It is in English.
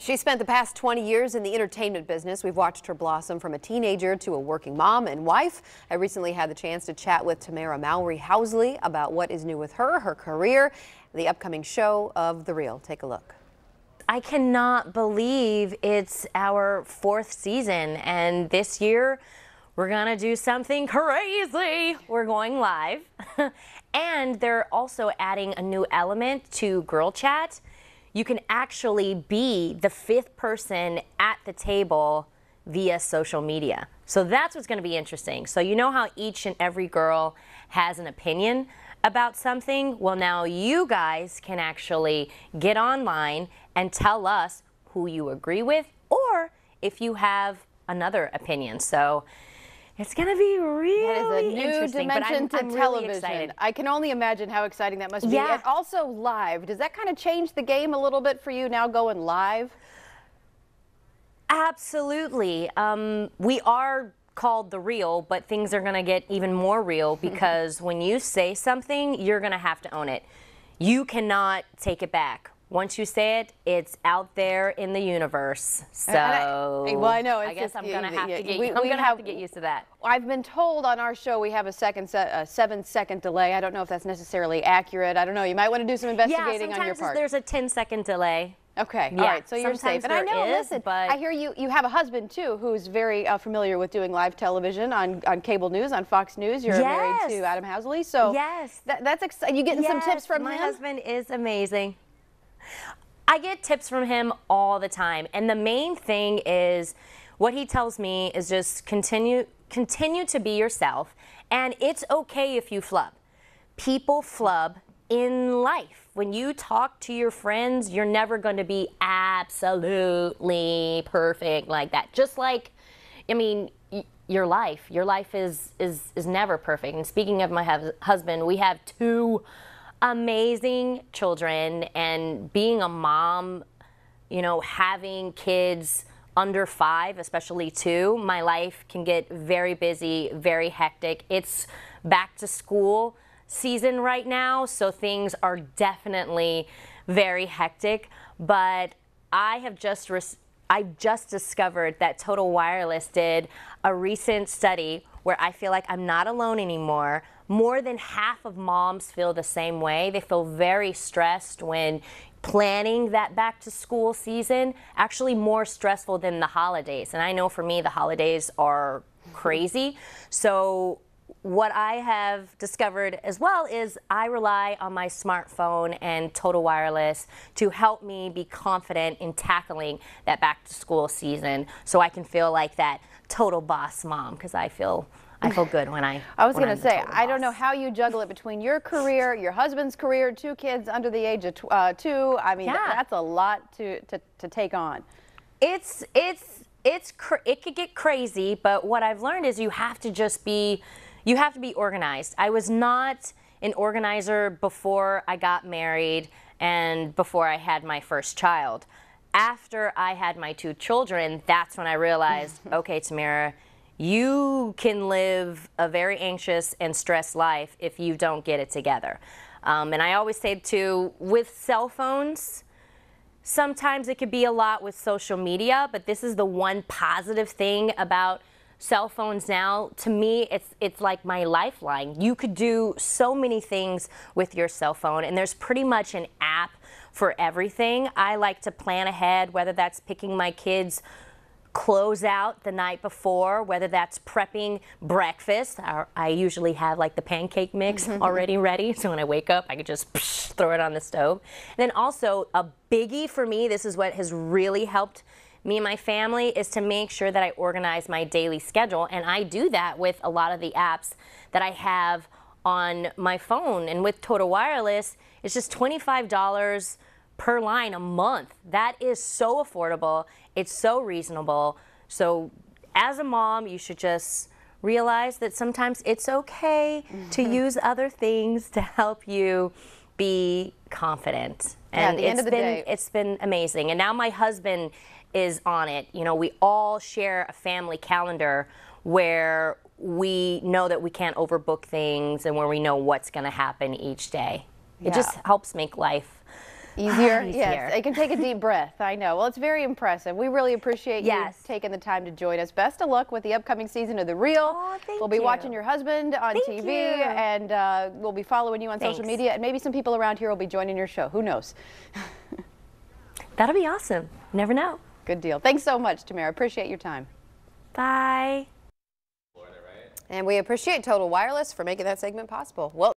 She spent the past 20 years in the entertainment business. We've watched her blossom from a teenager to a working mom and wife. I recently had the chance to chat with Tamara Mowry-Housley about what is new with her, her career, the upcoming show of The Real. Take a look. I cannot believe it's our 4th season, and this year we're gonna do something crazy. We're going live. And they're also adding a new element to Girl Chat. You can actually be the 5th person at the table via social media. So that's what's going to be interesting. So you know how each and every girl has an opinion about something? Well, now you guys can actually get online and tell us who you agree with or if you have another opinion. So it's going to be really interesting. That is a new dimension to television. Really I can only imagine how exciting that must be. Yeah. And also live. Does that kind of change the game a little bit for you now going live? Absolutely. We are called The Real, but things are going to get even more real because when you say something, you're going to have to own it. You cannot take it back. Once you say it, it's out there in the universe. So, well, I know. I guess I'm going to have to get used to that. I've been told on our show we have a 7-second delay. I don't know if that's necessarily accurate. I don't know. You might want to do some investigating on your part. Yeah, sometimes there's a 10-second delay. Okay, yeah, all right, so you're safe. And I know, listen, but I hear you have a husband, too, who's very familiar with doing live television on cable news, on Fox News. You're married to Adam Housley, so that's exciting. You getting some tips from him? My husband is amazing. I get tips from him all the time, and the main thing is what he tells me is just continue to be yourself, and it's okay if you flub. People flub in life. When you talk to your friends, you're never going to be absolutely perfect like that. Just like, I mean, your life is never perfect. And speaking of my husband, we have 2 amazing children, and being a mom, you know, having kids under 5, especially 2, my life can get very busy, very hectic. It's back to school season right now, so things are definitely very hectic, but I've just discovered that Total Wireless did a recent study where I feel like I'm not alone anymore. More than half of moms feel the same way. They feel very stressed when planning that back to school season, actually more stressful than the holidays. And I know for me, the holidays are crazy. So what I have discovered as well is I rely on my smartphone and Total Wireless to help me be confident in tackling that back to school season so I can feel like that total boss mom, because I feel good when I was going to say, I don't know how you juggle it between your career, your husband's career, 2 kids under the age of 2. I mean, that's a lot to take on. It could get crazy, but what I've learned is you have to be organized. I was not an organizer before I got married and before I had my first child. After I had my 2 children, that's when I realized, okay, Tamara, you can live a very anxious and stressed life if you don't get it together. And I always say too, with cell phones, sometimes it could be a lot with social media, but this is the one positive thing about cell phones now. To me, it's like my lifeline. You could do so many things with your cell phone, and there's pretty much an app for everything. I like to plan ahead, whether that's picking my kids' clothes out the night before, whether that's prepping breakfast. I usually have like the pancake mix already ready, so when I wake up I could just throw it on the stove. And then also a biggie for me, this is what has really helped me and my family, is to make sure that I organize my daily schedule, and I do that with a lot of the apps that I have on my phone. And with Total Wireless, it's just $25 per line a month. That is so affordable. It's so reasonable. So as a mom, you should just realize that sometimes it's okay to use other things to help you be confident. And at the end of the day, it's been amazing. And now my husband is on it. You know, we all share a family calendar where we know that we can't overbook things and where we know what's going to happen each day. It just helps make life Easier? Easier. Yes, I can take a deep breath. I know. Well, it's very impressive. We really appreciate you taking the time to join us. Best of luck with the upcoming season of The Real. Oh, thank we'll be you. watching your husband on Thank TV, you. and we'll be following you on social media, and maybe some people around here will be joining your show. Who knows? That'll be awesome. Never know. Good deal. Thanks so much, Tamara. Appreciate your time. Bye. And we appreciate Total Wireless for making that segment possible. Well.